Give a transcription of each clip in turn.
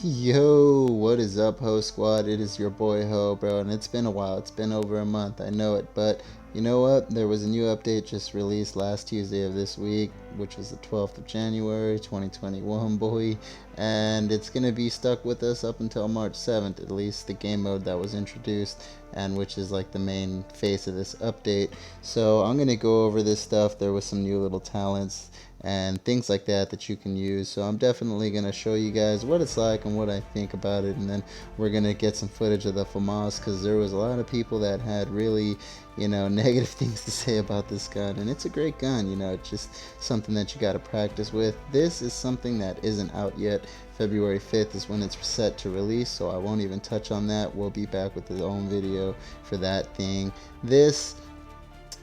Yo, what is up, Hoeeesquad? It is your boy Ho, bro, and it's been a while. It's been over a month, I know it, but you know what? There was a new update just released last Tuesday of this week, which was the 12th of January, 2021, boy, and it's gonna be stuck with us up until March 7th, at least the game mode that was introduced, and which is like the main face of this update. So I'm gonna go over this stuff. There was some new little talents and things like that that you can use, so I'm definitely going to show you guys what it's like and what I think about it, and then we're going to get some footage of the Famas, because there was a lot of people that had really negative things to say about this gun, and it's a great gun. It's just something that you got to practice with. This is something that isn't out yet. February 5th is when it's set to release, so I won't even touch on that. We'll be back with his own video for that thing.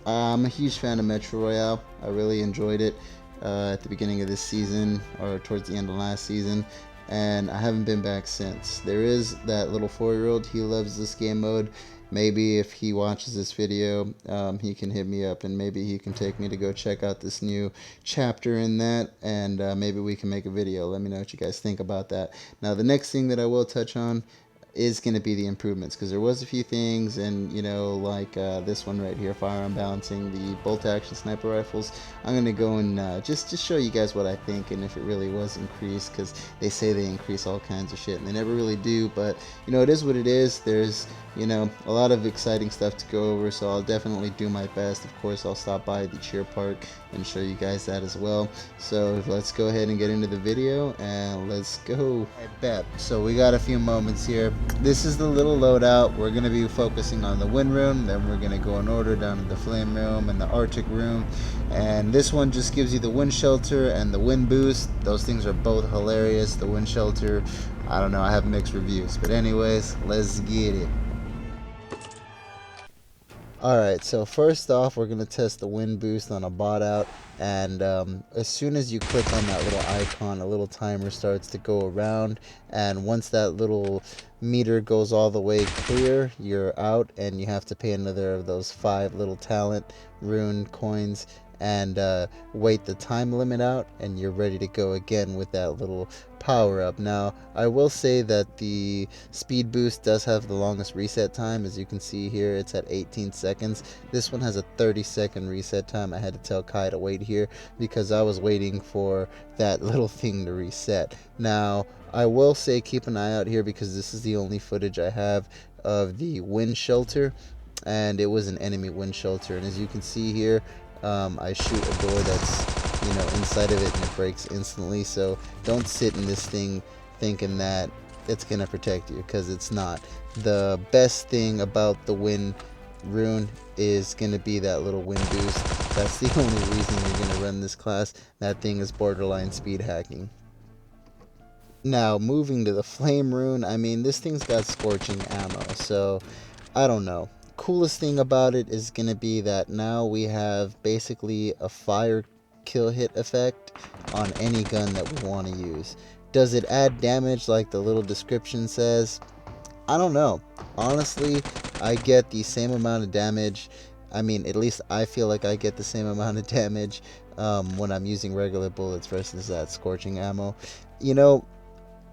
I'm a huge fan of Metro Royale. I really enjoyed it at the beginning of this season, or towards the end of last season, and I haven't been back since. There is that little 4-year-old, he loves this game mode. Maybe if he watches this video, he can hit me up, and maybe he can take me to go check out this new chapter in that, and maybe we can make a video. Let me know what you guys think about that. Now, the next thing that I will touch on is going to be the improvements, because there was a few things, and like this one right here, firearm balancing, the bolt action sniper rifles. I'm going to go and just show you guys what I think, and if it really was increased, because they say they increase all kinds of shit and they never really do, but it is what it is. There's a lot of exciting stuff to go over, so I'll definitely do my best. Of course, I'll stop by the cheer park and show you guys that as well. So let's go ahead and get into the video, and let's go. I bet. So we got a few moments here. This is the little loadout. We're going to be focusing on the wind room, then we're going to go in order down to the flame room and the arctic room, and this one just gives you the wind shelter and the wind boost. Those things are both hilarious. The wind shelter, I don't know, I have mixed reviews, but anyways, let's get it. Alright, so first off, we're going to test the wind boost on a bot out, and as soon as you click on that little icon, a little timer starts to go around, and once that little meter goes all the way clear, you're out, and you have to pay another of those 5 little talent rune coins, and wait the time limit out, and you're ready to go again with that little power up. Now, I will say that the speed boost does have the longest reset time. As you can see here, it's at 18 seconds. This one has a 30-second reset time. I had to tell Kai to wait here because I was waiting for that little thing to reset. Now, I will say keep an eye out here, because this is the only footage I have of the wind shelter, and it was an enemy wind shelter, and as you can see here, I shoot a door that's inside of it, and it breaks instantly. So don't sit in this thing thinking that it's gonna protect you, because it's not. The best thing about the wind rune is gonna be that little wind boost. That's the only reason you're gonna run this class. That thing is borderline speed hacking. Now, moving to the flame rune, I mean, this thing's got scorching ammo, so I don't know. Coolest thing about it is going to be that now we have basically a fire kill hit effect on any gun that we want to use. Does it add damage like the little description says? I don't know. Honestly, I get the same amount of damage. I mean, at least I feel like I get the same amount of damage when I'm using regular bullets versus that scorching ammo.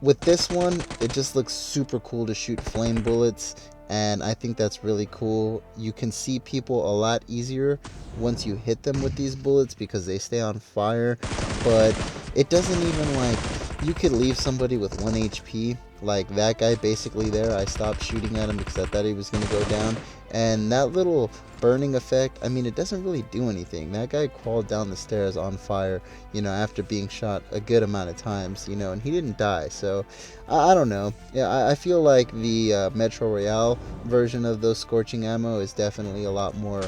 With this one, it just looks super cool to shoot flame bullets, and I think that's really cool. You can see people a lot easier once you hit them with these bullets, because they stay on fire, but it doesn't even, like, you could leave somebody with 1 HP, like that guy basically there. I stopped shooting at him because I thought he was going to go down, and that little burning effect, I mean, it doesn't really do anything. That guy crawled down the stairs on fire, after being shot a good amount of times, and he didn't die. So I don't know. Yeah, I feel like the Metro Royale version of those scorching ammo is definitely a lot more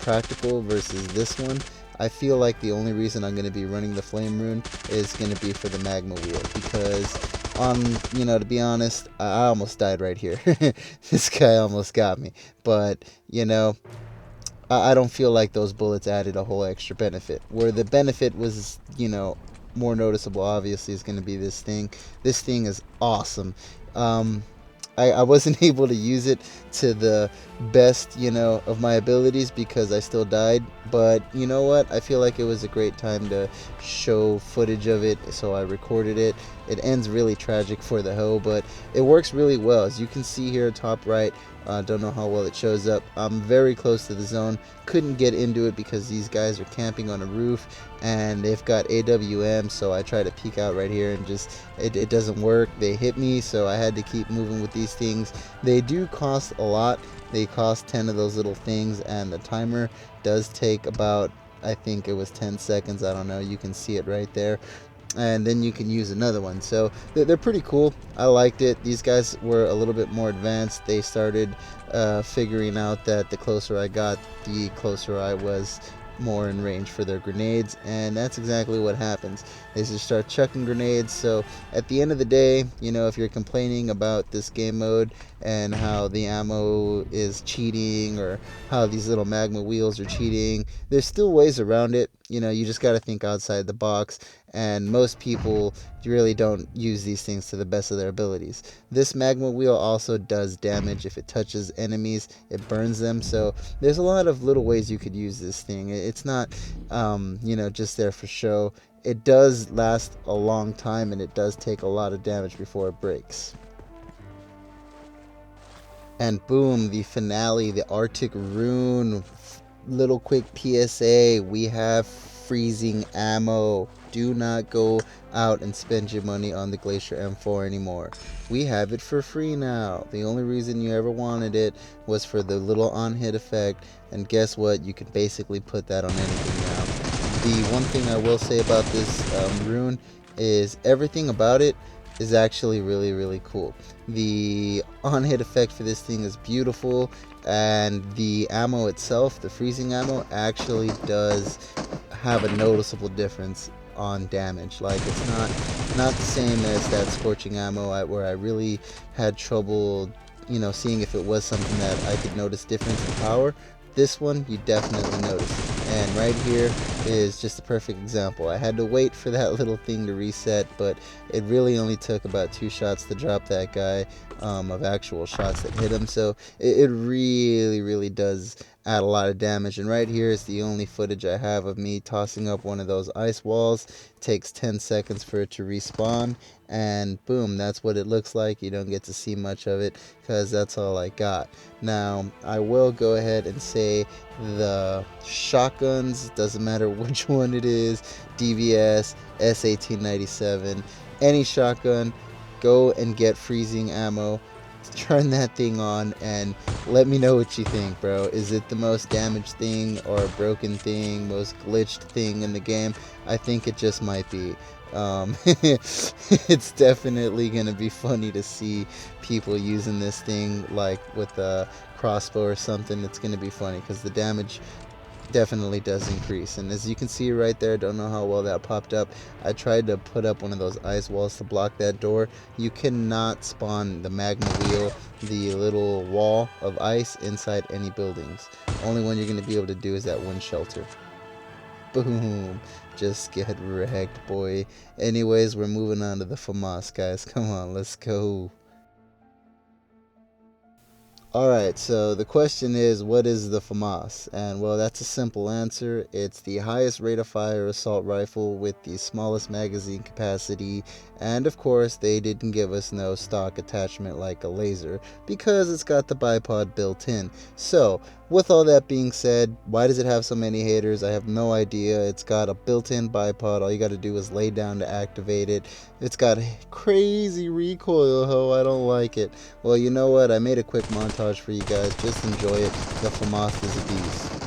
practical versus this one. I feel like the only reason I'm going to be running the flame rune is going to be for the Magma Wheel, because to be honest, I almost died right here. This guy almost got me, but I don't feel like those bullets added a whole extra benefit. Where the benefit was more noticeable, obviously, is going to be this thing. This thing is awesome. I wasn't able to use it to the best, of my abilities because I still died. But you know what? I feel like it was a great time to show footage of it, so I recorded it. It ends really tragic for the hoe, but it works really well. As you can see here, top right, don't know how well it shows up. I'm very close to the zone. Couldn't get into it because these guys are camping on a roof and they've got AWM, so I try to peek out right here and just it doesn't work. They hit me, so I had to keep moving with these things. They do cost a lot. They cost 10 of those little things, and the timer does take about, I think it was 10 seconds. I don't know. You can see it right there. And then you can use another one. So they're pretty cool. I liked it. These guys were a little bit more advanced. They started figuring out that the closer I got, the closer I was more in range for their grenades, and that's exactly what happens. They just start chucking grenades. So at the end of the day, if you're complaining about this game mode and how the ammo is cheating or how these little magma wheels are cheating, there's still ways around it. You just got to think outside the box, and most people really don't use these things to the best of their abilities. This magma wheel also does damage. If it touches enemies, it burns them. So there's a lot of little ways you could use this thing. It's not just there for show. It does last a long time, and it does take a lot of damage before it breaks. And boom, the finale, the Arctic Rune. Little quick PSA, we have freezing ammo. Do not go out and spend your money on the Glacier M4 anymore. We have it for free now. The only reason you ever wanted it was for the little on-hit effect, and guess what? You can basically put that on anything now. The one thing I will say about this rune is everything about it is actually really, really cool. The on-hit effect for this thing is beautiful, and the ammo itself, the freezing ammo, actually does have a noticeable difference on damage. Like, it's not the same as that scorching ammo where I really had trouble seeing if it was something that I could notice difference in power. This one you definitely notice. And right here is just a perfect example. I had to wait for that little thing to reset, but it really only took about 2 shots to drop that guy, of actual shots that hit him. So it really, really does add a lot of damage. And right here is the only footage I have of me tossing up one of those ice walls. It takes 10 seconds for it to respawn, and boom, that's what it looks like. You don't get to see much of it because that's all I got. Now I will go ahead and say the shotguns, doesn't matter which one it is, DVS, S1897, any shotgun, go and get freezing ammo. Turn that thing on and let me know what you think, bro. Is it the most damaged thing or a broken thing, most glitched thing in the game? I think it just might be. It's definitely gonna be funny to see people using this thing like with a crossbow or something. It's gonna be funny because the damage definitely does increase. And as you can see right there, don't know how well that popped up. I tried to put up one of those ice walls to block that door. You cannot spawn the magma wheel, the little wall of ice, inside any buildings. Only one you're going to be able to do is that one shelter. Boom, just get wrecked, boy. Anyways, we're moving on to the Famas, guys. Come on, let's go. Alright, so the question is, what is the Famas? And well, that's a simple answer. It's the highest rate of fire assault rifle with the smallest magazine capacity, and of course they didn't give us no stock attachment like a laser because it's got the bipod built in. So with all that being said, why does it have so many haters? I have no idea. It's got a built-in bipod. All you got to do is lay down to activate it. It's got crazy recoil, ho. I don't like it. Well, you know what? I made a quick montage for you guys. Just enjoy it. The Famas is a beast.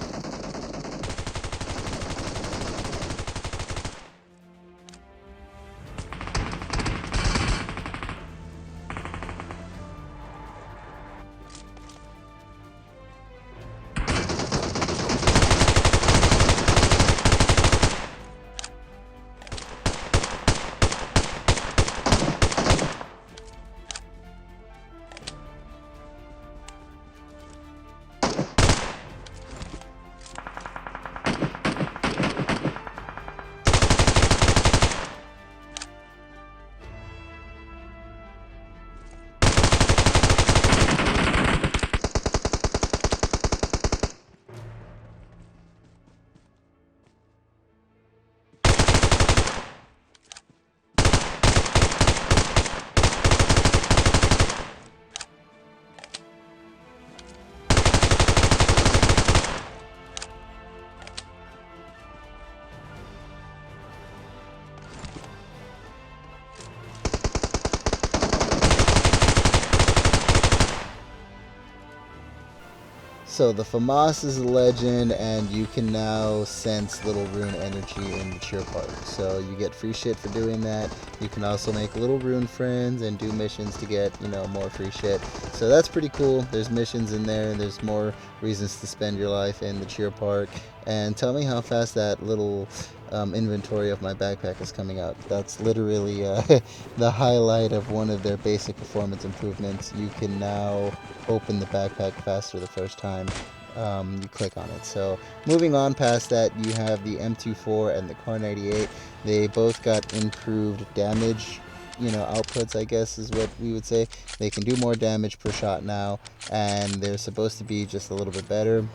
So the Famas is a legend, and you can now sense little rune energy in the cheer park. So you get free shit for doing that. You can also make little rune friends and do missions to get, more free shit. So that's pretty cool. There's missions in there, and there's more reasons to spend your life in the cheer park. And tell me how fast that little inventory of my backpack is coming out. That's literally the highlight of one of their basic performance improvements. You can now open the backpack faster the first time you click on it. So moving on past that, you have the M24 and the Car 98. They both got improved damage outputs, I guess is what we would say. They can do more damage per shot now, and they're supposed to be just a little bit better.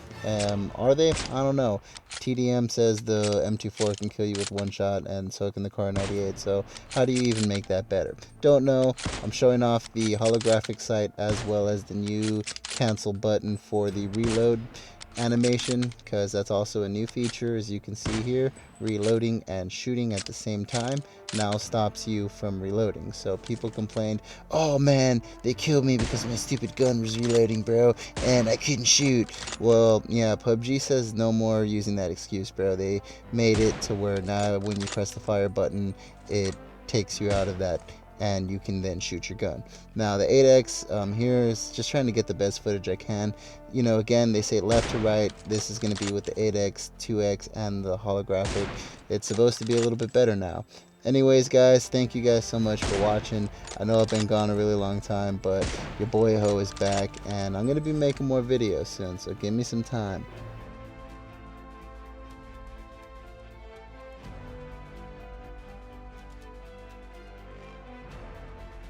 Are they? I don't know. TDM says the M24 can kill you with one shot, and so can the Car 98. So how do you even make that better? Don't know. I'm showing off the holographic sight as well as the new cancel button for the reload animation, because that's also a new feature. As you can see here, reloading and shooting at the same time now stops you from reloading. So people complained, oh man, they killed me because my stupid gun was reloading, bro, and I couldn't shoot. Well, yeah, PUBG says no more using that excuse, bro. They made it to where now when you press the fire button, it takes you out of that, and you can then shoot your gun. Now the 8x here is just trying to get the best footage I can. Again, they say left to right. This is going to be with the 8x, 2x, and the holographic. It's supposed to be a little bit better now. Anyways, guys, thank you guys so much for watching. I know I've been gone a really long time, but your boy Ho is back, and I'm going to be making more videos soon, so give me some time.